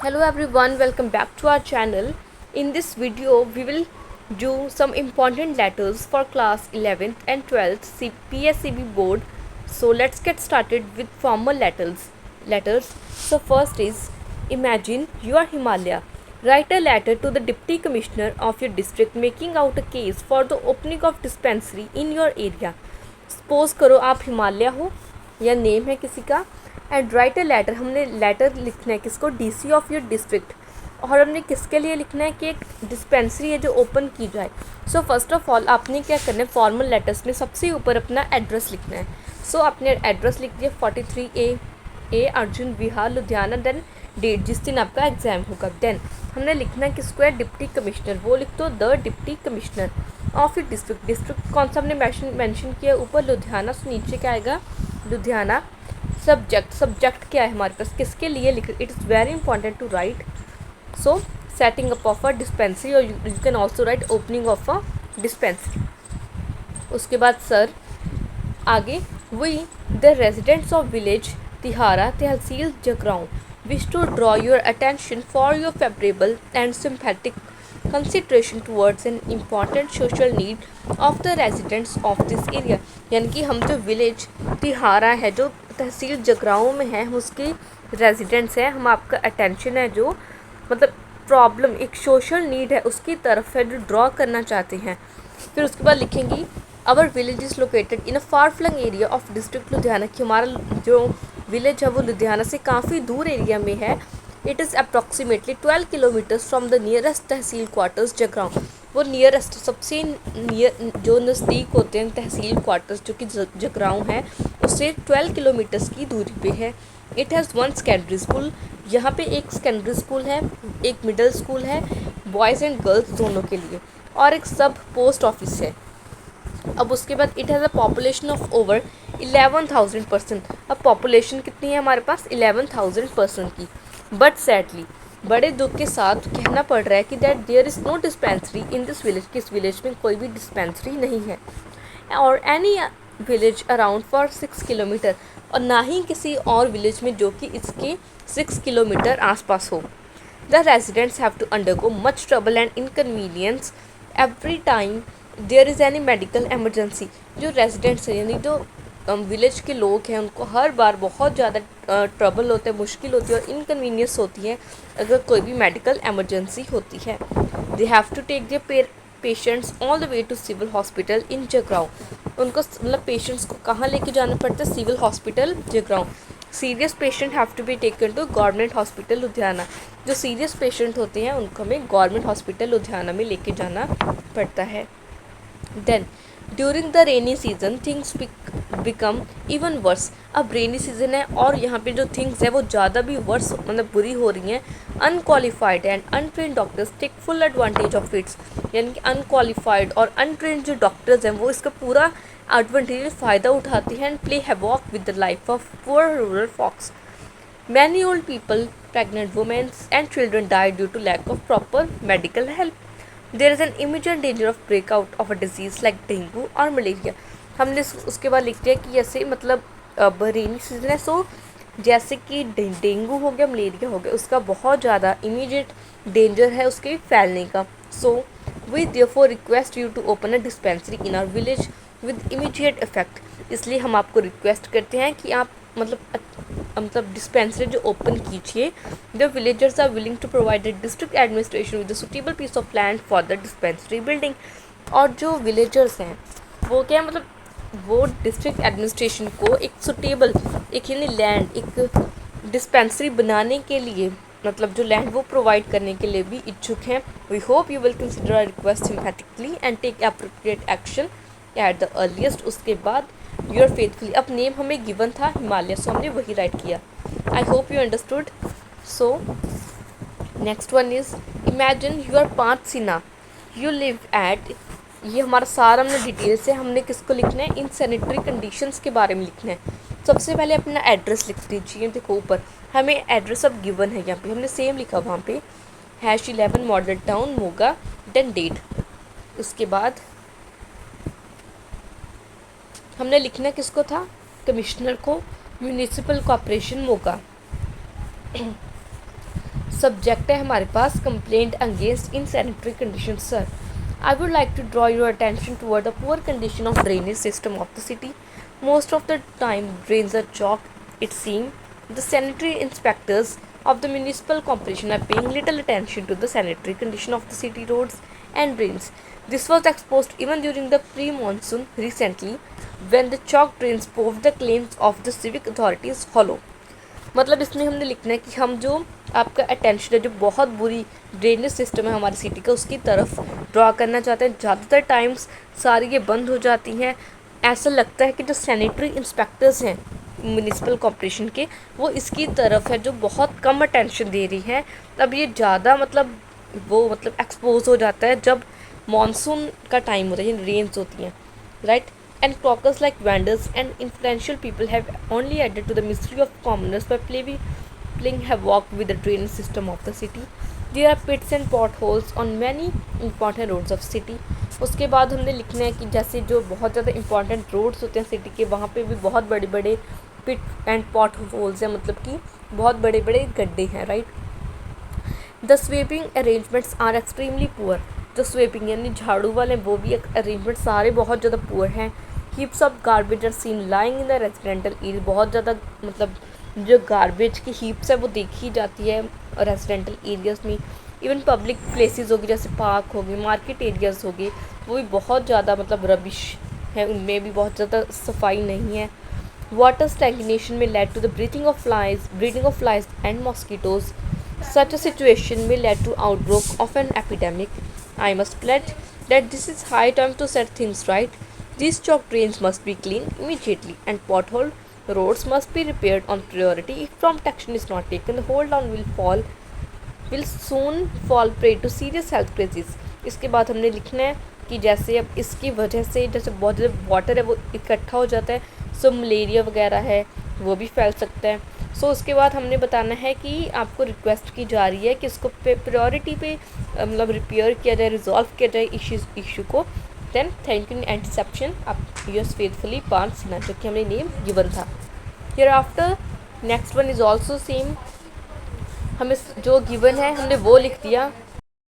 Hello everyone, welcome back to our channel. In this video, we will do some important letters for class 11th and 12th PSCB board. So let's get started with formal letters. So first is, imagine you are Himalaya. Write a letter to the Deputy Commissioner of your district making out a case for the opening of dispensary in your area. Suppose करो आप हिमालय हो या name है किसी का, and right a letter. हमने letter लिखना है किसको, डीसी ऑफ योर डिस्ट्रिक्ट. और हमने किसके लिए लिखना है कि एक डिस्पेंसरी है जो ओपन की जाए. सो फर्स्ट ऑफ ऑल आपने क्या करना है, फॉर्मल लेटर्स में सबसे ऊपर अपना एड्रेस लिखना है. सो आपने एड्रेस लिख दिया 43A अर्जुन विहार लुधियाना, देन डेट जिस दिन आपका एग्ज़ाम होगा. देन हमने लिखना है किसको है, डिप्टी कमिश्नर. वो लिख दो the deputy commissioner of your district. District कौन सा हमने मेंशन किया, ऊपर लुधियाना, सो नीचे क्या आएगा लुधियाना. सब्जेक्ट क्या है हमारे पास, किसके लिए लिख, it is very important to write. So setting up of a dispensary, और you can also write opening of a dispensary. उसके बाद सर आगे, we the residents of village Tihara तहसील Jagraon wish to draw your attention for your favorable and sympathetic consideration towards an important social need of the residents of this area. यानी कि हम जो village तिहारा है जो तहसील जगराऊँ में है, हम उसकी रेजिडेंट्स हैं, हम आपका अटेंशन है जो मतलब प्रॉब्लम एक सोशल नीड है उसकी तरफ है जो ड्रॉ करना चाहते हैं. फिर उसके बाद लिखेंगी our village is located in a far flung area of district Ludhiana, कि हमारा जो विलेज है वो लुधियाना से काफ़ी दूर एरिया में है. It is approximately 12 kilometres from the nearest तहसील क्वार्टर्स जगराऊँ. वो नियरेस्ट सबसे नियर जो नज़दीक होते हैं तहसील क्वार्टर्स जो कि जगराऊँ है, उससे 12 किलोमीटर्स की दूरी पे है. It has one secondary school, यहाँ पे एक सेकेंडरी स्कूल है, एक मिडिल स्कूल है बॉयज़ एंड गर्ल्स दोनों के लिए, और एक सब पोस्ट ऑफिस है. अब उसके बाद it has a population of over 11,000 person. अब पॉपुलेशन कितनी है हमारे पास, 11,000 पर्सन की. बट सैडली, बड़े दुख के साथ कहना पड़ रहा है कि that there is no dispensary in this village, कि इस विलेज में कोई भी डिस्पेंसरी नहीं है, और any village around for 6 kilometre, और ना ही किसी और विलेज में जो कि इसके 6 किलोमीटर आसपास हो. The residents have to undergo much trouble and inconvenience every time there is any medical emergency. जो रेजिडेंट्स हैं यानी जो विलेज के लोग हैं उनको हर बार बहुत ज़्यादा ट्रबल होता है, मुश्किल होती है और इनकन्वीनियंस होती है अगर कोई भी मेडिकल एमरजेंसी होती है. They have to take their patients all the way to civil hospital in Jagraon. उनको मतलब पेशेंट्स को कहाँ लेके जाना पड़ता है, civil hospital Jagraon. Serious patient have to be taken to government hospital Ludhiana. जो सीरियस पेशेंट होते हैं उनको हमें गवर्नमेंट हॉस्पिटल लुधियाना में लेके जाना पड़ता है. Then during the rainy season things become even worse. अब रेनी सीजन है और यहाँ पे जो थिंग्स है वो ज़्यादा भी वर्स मतलब बुरी हो रही हैं. Unqualified and untrained doctors take full advantage of its. यानी कि अनक्वालिफाइड और अनट्रेंड जो डॉक्टर्स हैं वो इसका पूरा एडवांटेज फ़ायदा उठाते हैं and play havoc with the life of poor rural folks. Many old people, pregnant women and children die due to lack of proper medical help. There is an immediate danger of breakout of a disease like dengue और malaria. हमने उसके बाद लिख दिया कि जैसे मतलब rainy season है, सो जैसे कि डेंगू हो गया, मलेरिया हो गया, उसका बहुत ज़्यादा इमीडिएट डेंजर है उसके फैलने का. So we therefore request you to open a dispensary in our village with immediate effect. इसलिए हम आपको रिक्वेस्ट करते हैं कि आप मतलब डिस्पेंसरी जो ओपन कीजिए. The villagers are willing to provide the district administration with suitable piece of land for the dispensary building. और जो विलेजर्स हैं वो क्या मतलब वो डिस्ट्रिक्ट एडमिनिस्ट्रेशन को एक सुटेबल एक यानी लैंड एक डिस्पेंसरी बनाने के लिए मतलब जो लैंड वो प्रोवाइड करने के लिए भी इच्छुक हैं. We hope you will consider our request sympathetically and take appropriate action at the earliest. उसके बाद योर फेथफुली, अब नेम हमें गिवन था हिमालय, सो हमने वही राइट किया. I hope you understood. So next one is imagine you are पांच Sinha, you live at. ये हमारा सारा हमने डिटेल से हमने किसको लिखना है, इन सैनिटरी कंडीशंस के बारे में लिखना है. सबसे पहले अपना एड्रेस लिख दीजिए. देखो ऊपर हमें एड्रेस अब गिवन है, यहाँ पे हमने सेम लिखा वहाँ पे #11 model town Moga, then date. उसके बाद हमने लिखना किसको था, कमिश्नर को, म्यूनिसिपल कॉर्पोरेशन मोगा. सब्जेक्ट है हमारे पास complaint against in sanitary condition sir. I would like to draw your attention toward the poor condition of drainage system of the city. Most of the time drains are chalk. It seems the sanitary inspectors of the municipal corporation are paying little attention to the sanitary condition of the city roads and drains. This was exposed even during the pre-monsoon recently when the chalk drains proved the claims of the civic authorities hollow. मतलब इसमें हमने लिखना है कि हम जो आपका attention है जो बहुत बुरी ड्रेनेज सिस्टम है हमारी सिटी का उसकी तरफ ड्रॉ करना चाहते हैं। ज़्यादातर टाइम्स सारी ये बंद हो जाती हैं। ऐसा लगता है कि जो सैनिटरी इंस्पेक्टर्स हैं म्यूनिसिपल कॉर्पोरेशन के वो इसकी तरफ है जो बहुत कम अटेंशन दे रही हैं। अब ये ज़्यादा वो एक्सपोज हो जाता है जब मानसून का टाइम होता है, रेन्स होती हैं, right. And talkers like vendors and influential people have only added to the misery of commoners by playing havoc with the drainage system of the city. There are pits and potholes on many important roads of city. उसके बाद हमने लिखना है कि जैसे जो बहुत ज़्यादा इंपॉर्टेंट रोड्स होते हैं सिटी के वहाँ पे भी बहुत बड़े बड़े पिट एंड पॉट होल्स हैं, मतलब कि बहुत बड़े बड़े गड्ढे हैं, right. The sweeping arrangements are extremely poor. जो स्वीपिंग यानी झाड़ू वाले वो भी अरेंजमेंट सारे बहुत ज़्यादा पुअर हैं। Heaps of garbage are seen lying in the residential area. बहुत ज़्यादा जो गार्बेज की हीप्स है वो देखी जाती है रेजिडेंटल एरियाज़ में। इवन पब्लिक प्लेसेस होगी जैसे पार्क हो गए, मार्केट एरियाज़ हो गए, वो भी बहुत ज़्यादा रबिश है, उनमें भी बहुत ज़्यादा सफाई नहीं है। वाटर स्टैग्नेशन में led to the breeding of flies and mosquitoes. Such a situation may lead to outbreak of an epidemic. I must pledge that this is high time to set things right. These chalk drains must be cleaned immediately and pothole roads must be repaired on priority. If prompt action is not taken, the whole town will soon fall prey to serious health crises. इसके बाद हमने लिखना है कि जैसे अब इसकी वजह से जैसे बहुत ज़्यादा वाटर है वो इकट्ठा हो जाता है, सो मलेरिया वगैरह है वो भी फैल सकता है। सो उसके बाद हमने बताना है कि आपको रिक्वेस्ट की जा रही है कि इसको प्रायोरिटी पे रिपेयर किया जाए, रिजॉल्व किया जाए इशू को। देन थैंक यू इन एंटीसेप्शन आप यूर्स फेथफुली पार्थ सिन्हा, जो कि हमने नेम गिवन था। Here after next one is also same, हमें जो गिवन है हमने वो लिख दिया।